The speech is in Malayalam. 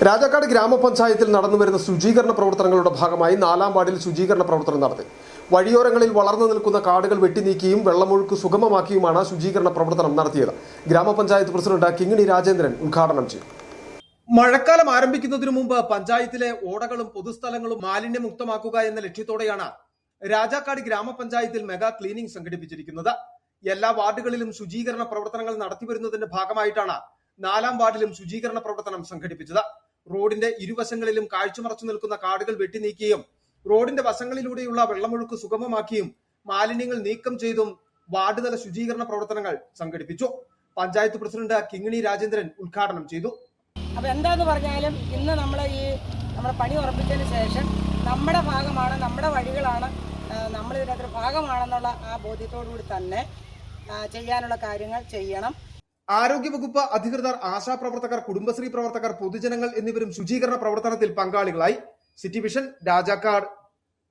രാജാക്കാട് ഗ്രാമപഞ്ചായത്തിൽ നടന്നുവരുന്ന ശുചീകരണ പ്രവർത്തനങ്ങളുടെ ഭാഗമായി 4-ാം വാർഡിൽ ശുചീകരണ പ്രവർത്തനം നടത്തി. വഴിയോരങ്ങളിൽ വളർന്നു നിൽക്കുന്ന കാടുകൾ വെട്ടിനീക്കിയും വെള്ളമൊഴുക്ക് സുഗമമാക്കിയുമാണ് ശുചീകരണ പ്രവർത്തനം നടത്തിയത്. ഗ്രാമപഞ്ചായത്ത് പ്രസിഡന്റ് കിങ്ങിണി രാജേന്ദ്രൻ ഉദ്ഘാടനം ചെയ്തു. മഴക്കാലം ആരംഭിക്കുന്നതിനു മുമ്പ് പഞ്ചായത്തിലെ ഓടകളും പൊതുസ്ഥലങ്ങളും മാലിന്യമുക്തമാക്കുക എന്ന ലക്ഷ്യത്തോടെയാണ് രാജാക്കാട് ഗ്രാമപഞ്ചായത്തിൽ മെഗാ ക്ലീനിംഗ് സംഘടിപ്പിച്ചിരിക്കുന്നത്. എല്ലാ വാർഡുകളിലും ശുചീകരണ പ്രവർത്തനങ്ങൾ നടത്തിവരുന്നതിന്റെ ഭാഗമായിട്ടാണ് 4-ാം വാർഡിലും ശുചീകരണ പ്രവർത്തനം സംഘടിപ്പിച്ചത്. റോഡിന്റെ ഇരുവശങ്ങളിലും കാഴ്ചമറച്ചു നിൽക്കുന്ന കാടുകൾ വെട്ടിനീക്കിയും റോഡിന്റെ വശങ്ങളിലൂടെയുള്ള വെള്ളമൊഴുക്ക് സുഗമമാക്കിയും മാലിന്യങ്ങൾ നീക്കം ചെയ്തും വാർഡ് തല ശുചീകരണ പ്രവർത്തനങ്ങൾ സംഘടിപ്പിച്ചു. പഞ്ചായത്ത് പ്രസിഡന്റ് കിങ്ങിണി രാജേന്ദ്രൻ ഉദ്ഘാടനം ചെയ്തു. അപ്പൊ എന്താന്ന് പറഞ്ഞാലും ഇന്ന് നമ്മുടെ പണി ഉറപ്പിച്ചതിന് ശേഷം നമ്മുടെ ഭാഗമാണ്, നമ്മുടെ വഴികളാണ്, നമ്മൾ ഇതിനകത്തൊരു ഭാഗമാണെന്നുള്ള ആ ബോധ്യത്തോടുകൂടി തന്നെ ചെയ്യാനുള്ള കാര്യങ്ങൾ ചെയ്യണം. ആരോഗ്യവകുപ്പ് അധികൃതർ, ആശാപ്രവർത്തകർ, കുടുംബശ്രീ പ്രവർത്തകർ, പൊതുജനങ്ങൾ എന്നിവരും ശുചീകരണ പ്രവർത്തനത്തിൽ പങ്കാളികളായി. City vision, Rajakkad.